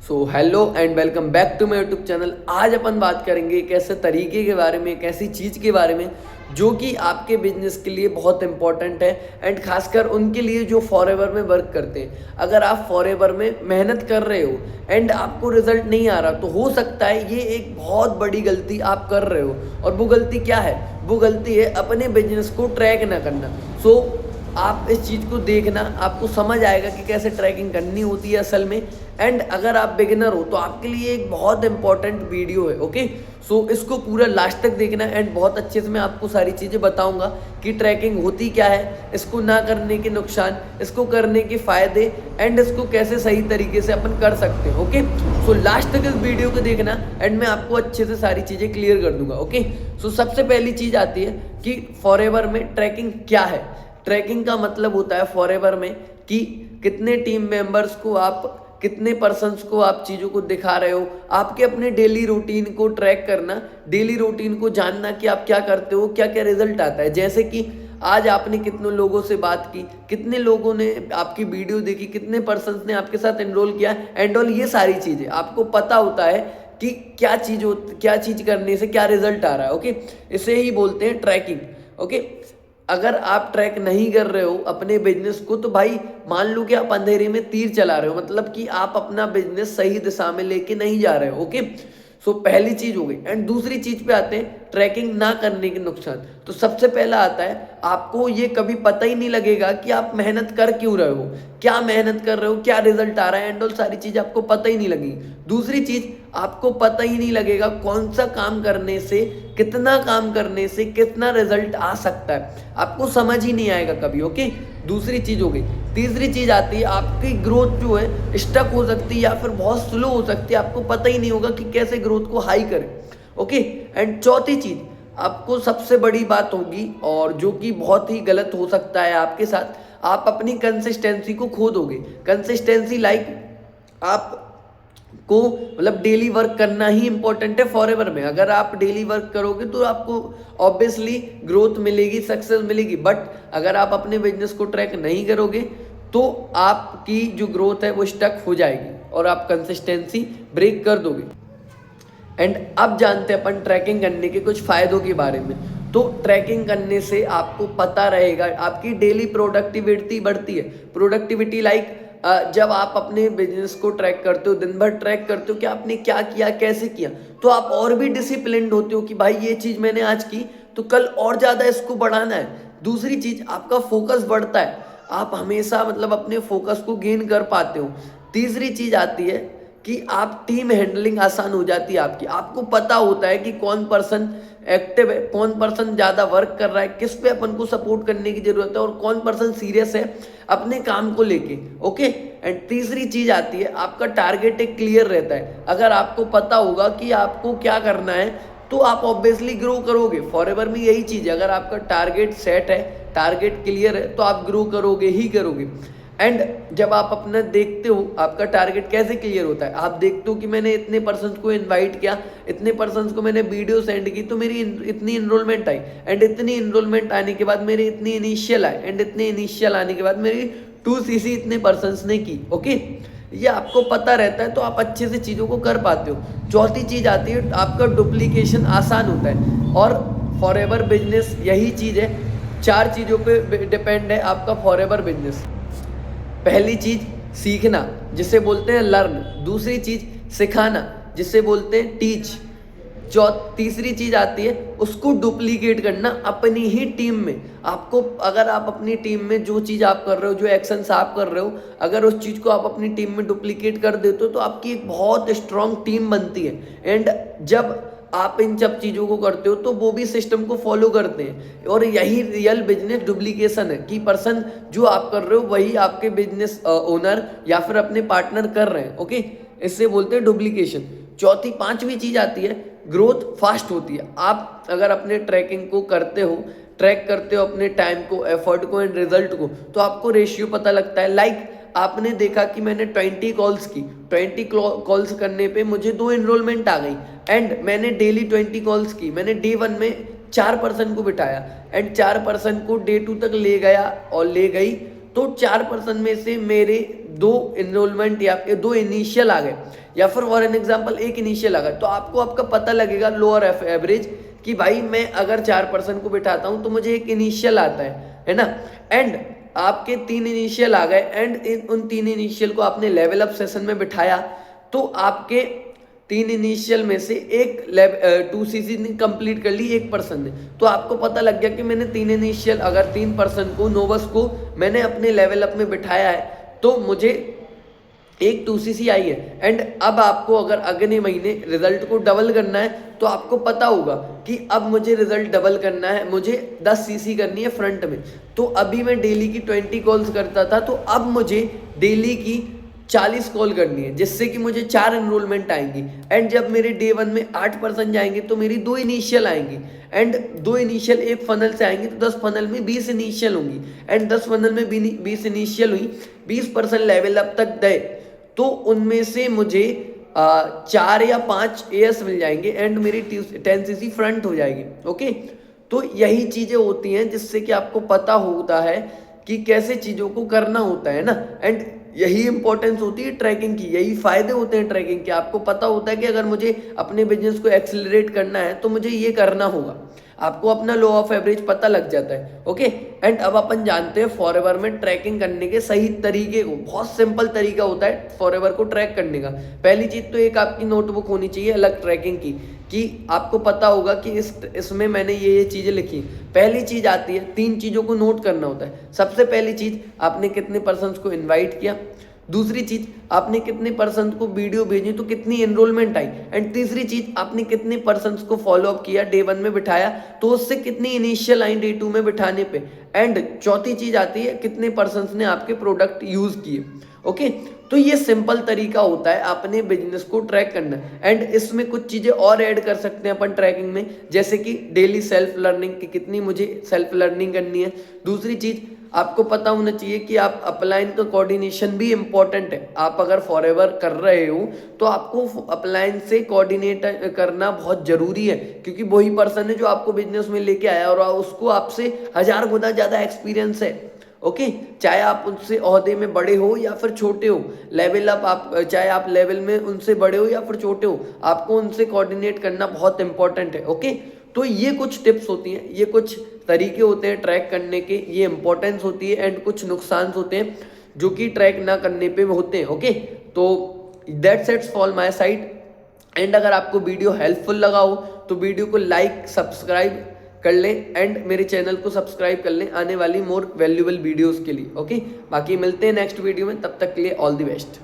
So hello and welcome back to my YouTube channel. आज अपन बात करेंगे एक ऐसे तरीके के बारे में, एक ऐसी चीज़ के बारे में जो कि आपके बिजनेस के लिए बहुत इंपॉर्टेंट है एंड खासकर उनके लिए जो फॉरएवर में वर्क करते हैं। अगर आप फॉरएवर में मेहनत कर रहे हो एंड आपको रिजल्ट नहीं आ रहा तो हो सकता है ये एक बहुत बड़ी गलती आप कर रहे हो। और वो गलती क्या है? वो गलती है अपने बिजनेस को ट्रैक ना करना। आप इस चीज़ को देखना, आपको समझ आएगा कि कैसे ट्रैकिंग करनी होती है असल में। एंड अगर आप बिगिनर हो तो आपके लिए एक बहुत इंपॉर्टेंट वीडियो है। ओके, इसको पूरा लास्ट तक देखना एंड बहुत अच्छे से मैं आपको सारी चीज़ें बताऊंगा कि ट्रैकिंग होती क्या है, इसको ना करने के नुकसान, इसको करने के फ़ायदे एंड इसको कैसे सही तरीके से अपन कर सकते हैं। ओके, लास्ट तक इस वीडियो को देखना एंड मैं आपको अच्छे से सारी चीज़ें क्लियर कर दूंगा। ओके, सबसे पहली चीज़ आती है कि फॉरएवर में ट्रैकिंग क्या है। ट्रैकिंग का मतलब होता है फॉरएवर में कि कितने टीम मेंबर्स को आप, कितने पर्सन्स को आप चीज़ों को दिखा रहे हो, आपके अपने डेली रूटीन को ट्रैक करना, डेली रूटीन को जानना कि आप क्या करते हो, क्या क्या रिजल्ट आता है। जैसे कि आज आपने कितने लोगों से बात की, कितने लोगों ने आपकी वीडियो देखी, कितने पर्सन्स ने आपके साथ एनरोल किया एंड ऑल, ये सारी चीज़ें आपको पता होता है कि क्या चीज़ करने से क्या रिजल्ट आ रहा है। ओके, इसे ही बोलते हैं ट्रैकिंग। ओके, अगर आप ट्रैक नहीं कर रहे हो अपने बिजनेस को तो भाई मान लो कि आप अंधेरे में तीर चला रहे हो, मतलब कि आप अपना बिजनेस सही दिशा में लेके नहीं जा रहे हो। ओके, पहली चीज हो गई। एंड दूसरी चीज पे आते हैं ट्रैकिंग ना करने के नुकसान। तो सबसे पहला आता है आपको ये कभी पता ही नहीं लगेगा कि आप मेहनत कर क्यों रहे हो, क्या मेहनत कर रहे हो, क्या रिजल्ट आ रहा है एंड ऑल, सारी चीज आपको पता ही नहीं लगी। दूसरी चीज, आपको पता ही नहीं लगेगा कौन सा काम करने से, कितना काम करने से कितना रिजल्ट आ सकता है, आपको समझ ही नहीं आएगा कभी। ओके, दूसरी चीज हो गई। तीसरी चीज आती है आपकी ग्रोथ जो है स्टक हो सकती है या फिर बहुत स्लो हो सकती है, आपको पता ही नहीं होगा कि कैसे ग्रोथ को हाई करें। ओके, एंड चौथी चीज आपको सबसे बड़ी बात होगी और जो कि बहुत ही गलत हो सकता है आपके साथ, आप अपनी कंसिस्टेंसी को खो दोगे। कंसिस्टेंसी लाइक आप को मतलब डेली वर्क करना ही इंपॉर्टेंट है फॉरएवर में। अगर आप डेली वर्क करोगे तो आपको ऑब्वियसली ग्रोथ मिलेगी, सक्सेस मिलेगी। बट अगर आप अपने बिजनेस को ट्रैक नहीं करोगे तो आपकी जो ग्रोथ है वो स्टक हो जाएगी और आप कंसिस्टेंसी ब्रेक कर दोगे। एंड अब जानते हैं अपन ट्रैकिंग करने के कुछ फायदों के बारे में। तो ट्रैकिंग करने से आपको पता रहेगा आपकी डेली प्रोडक्टिविटी बढ़ती है। प्रोडक्टिविटी लाइक जब आप अपने बिजनेस को ट्रैक करते हो, दिन भर ट्रैक करते हो कि आपने क्या किया, कैसे किया, तो आप और भी डिसिप्लिन्ड होते हो कि भाई ये चीज़ मैंने आज की तो कल और ज़्यादा इसको बढ़ाना है। दूसरी चीज़, आपका फोकस बढ़ता है, आप हमेशा मतलब अपने फोकस को गेन कर पाते हो। तीसरी चीज़ आती है कि आप टीम हैंडलिंग आसान हो जाती है आपकी। आपको पता होता है कि कौन पर्सन एक्टिव है, कौन पर्सन ज़्यादा वर्क कर रहा है, किस पे अपन को सपोर्ट करने की ज़रूरत है और कौन पर्सन सीरियस है अपने काम को लेके। ओके, एंड तीसरी चीज़ आती है आपका टारगेट एक क्लियर रहता है। अगर आपको पता होगा कि आपको क्या करना है तो आप ऑब्वियसली ग्रो करोगे। फॉरएवर में यही चीज़ है, अगर आपका टारगेट सेट है, टारगेट क्लियर है तो आप ग्रो करोगे ही करोगे। एंड जब आप अपना देखते हो आपका टारगेट कैसे क्लियर होता है, आप देखते हो कि मैंने इतने पर्सन्स को इनवाइट किया, इतने पर्सन्स को मैंने वीडियो सेंड की तो मेरी इतनी इनरोलमेंट आई एंड इतनी इनरोलमेंट आने के बाद मेरे इतनी इनिशियल आए एंड इतने इनिशियल आने के बाद मेरी 2cc इतने पर्सन्स ने की। ओके, ये आपको पता रहता है तो आप अच्छे से चीज़ों को कर पाते हो। चौथी चीज़ आती है आपका डुप्लीकेशन आसान होता है और फॉरएवर बिजनेस यही चीज़ है। 4 चीज़ों पे डिपेंड है आपका फॉरएवर बिजनेस। पहली चीज सीखना जिसे बोलते हैं लर्न, दूसरी चीज सिखाना जिसे बोलते हैं टीच, तीसरी चीज आती है उसको डुप्लीकेट करना अपनी ही टीम में। आपको, अगर आप अपनी टीम में जो चीज आप कर रहे हो, जो एक्शंस आप कर रहे हो, अगर उस चीज को आप अपनी टीम में डुप्लीकेट कर देते हो तो आपकी एक बहुत स्ट्रांग टीम बनती है। एंड जब आप इन सब चीज़ों को करते हो तो वो भी सिस्टम को फॉलो करते हैं और यही रियल बिजनेस डुप्लीकेशन है कि पर्सन जो आप कर रहे हो वही आपके बिजनेस ओनर या फिर अपने पार्टनर कर रहे हैं। ओके, इससे बोलते हैं डुप्लीकेशन। पांचवी चीज़ आती है ग्रोथ फास्ट होती है। आप अगर अपने ट्रैकिंग को करते हो, ट्रैक करते हो अपने टाइम को, एफर्ट को एंड रिजल्ट को, तो आपको रेशियो पता लगता है। लाइक आपने देखा कि मैंने 20 कॉल्स की, 20 कॉल्स करने पे मुझे 2 इनरोलमेंट आ गई एंड मैंने डेली 20 कॉल्स की। मैंने डे 1 में 4 पर्सन को बिठाया एंड 4 पर्सन को डे 2 तक ले गया और ले गई तो 4% में से मेरे 2 इनरोलमेंट या 2 इनिशियल आ गए, या फिर फॉर एन एग्जाम्पल 1 इनिशियल आ गया, तो आपको आपका पता लगेगा लोअर एवरेज कि भाई मैं अगर 4% को बिठाता हूं तो मुझे 1 इनिशियल आता है ना। एंड आपके 3 इनिशियल आ गए, एंड उन 3 इनिशियल को आपने लेवल अप सेशन में बिठाया, तो आपके 3 इनिशियल में से एक 2cc ने कंप्लीट कर ली 1% ने, तो आपको पता लग गया कि मैंने 3 इनिशियल अगर 3% को नोवस को मैंने अपने लेवल अप में बिठाया है तो मुझे एक 2cc आई है। एंड अब आपको अगर अगले महीने रिजल्ट को डबल करना है तो आपको पता होगा कि अब मुझे रिजल्ट डबल करना है, मुझे 10cc करनी है फ्रंट में। तो अभी मैं डेली की 20 कॉल्स करता था, तो अब मुझे डेली की 40 कॉल करनी है, जिससे कि मुझे 4 एनरोलमेंट आएंगी। एंड जब मेरे डे 1 में 8% जाएंगे तो मेरी 2 इनिशियल आएंगी, एंड 2 इनिशियल एक फनल से आएंगी तो 10 फनल में 20 इनिशियल होंगी, एंड 10 फनल में 20 इनिशियल हुई, 20% लेवल अप तक गए, तो उनमें से मुझे 4 या 5 एएस मिल जाएंगे, एंड मेरी 10cc फ्रंट हो जाएगी। ओके, तो यही चीजें होती हैं जिससे कि आपको पता होता है कि कैसे चीजों को करना होता है ना। एंड यही इंपॉर्टेंस होती है ट्रैकिंग की, यही फायदे होते हैं ट्रैकिंग के। आपको पता होता है कि अगर मुझे अपने बिजनेस को एक्सेलरेट करना है तो मुझे ये करना होगा, आपको अपना लो ऑफ एवरेज पता लग जाता है। ओके, एंड अब अपन जानते हैं फॉरएवर में ट्रैकिंग करने के सही तरीके को। बहुत सिंपल तरीका होता है फॉरएवर को ट्रैक करने का। पहली चीज तो एक आपकी नोटबुक होनी चाहिए अलग ट्रैकिंग की, कि आपको पता होगा कि इसमें मैंने ये चीजें लिखी। पहली चीज आती है, 3 चीजों को नोट करना होता है। सबसे पहली चीज, आपने कितने पर्सन्स को इनवाइट किया। दूसरी चीज, आपने कितने पर्सन को वीडियो भेजी तो कितनी एनरोलमेंट आई। एंड तीसरी चीज, आपने कितने पर्सन को फॉलो अप किया, डे 1 में बिठाया तो उससे कितनी इनिशियल आई डे 2 में बिठाने पे। एंड चौथी चीज आती है, कितने पर्सन ने आपके प्रोडक्ट यूज किए। ओके, तो ये सिंपल तरीका होता है अपने बिजनेस को ट्रैक करना। एंड इसमें कुछ चीजें और ऐड कर सकते हैं अपन ट्रैकिंग में, जैसे कि डेली सेल्फ लर्निंग की कितनी मुझे सेल्फ लर्निंग करनी है। दूसरी चीज, आपको पता होना चाहिए कि आप अपलाइन का कोऑर्डिनेशन भी इंपॉर्टेंट है। आप अगर फॉरएवर कर रहे हो तो आपको अपलाइन से कोऑर्डिनेट करना बहुत जरूरी है, क्योंकि वही पर्सन है जो आपको बिजनेस में लेके आया और उसको आपसे 1000 गुना ज्यादा एक्सपीरियंस है। ओके, चाहे आप उनसे ओहदे में बड़े हो या फिर छोटे हो, लेवल अप आप चाहे आप लेवल में उनसे बड़े हो या फिर छोटे हो, आपको उनसे कोऑर्डिनेट करना बहुत इंपॉर्टेंट है। ओके, तो ये कुछ टिप्स होती हैं, ये कुछ तरीके होते हैं ट्रैक करने के, ये इंपॉर्टेंस होती है। एंड कुछ नुकसान होते हैं जो कि ट्रैक ना करने पे होते हैं। ओके, तो that's it for my side. And अगर आपको वीडियो हेल्पफुल लगा हो तो वीडियो को लाइक सब्सक्राइब कर लें, एंड मेरे चैनल को सब्सक्राइब कर लें आने वाली मोर वैल्यूएबल वीडियोस के लिए। ओके, बाकी मिलते हैं नेक्स्ट वीडियो में, तब तक के लिए ऑल द बेस्ट।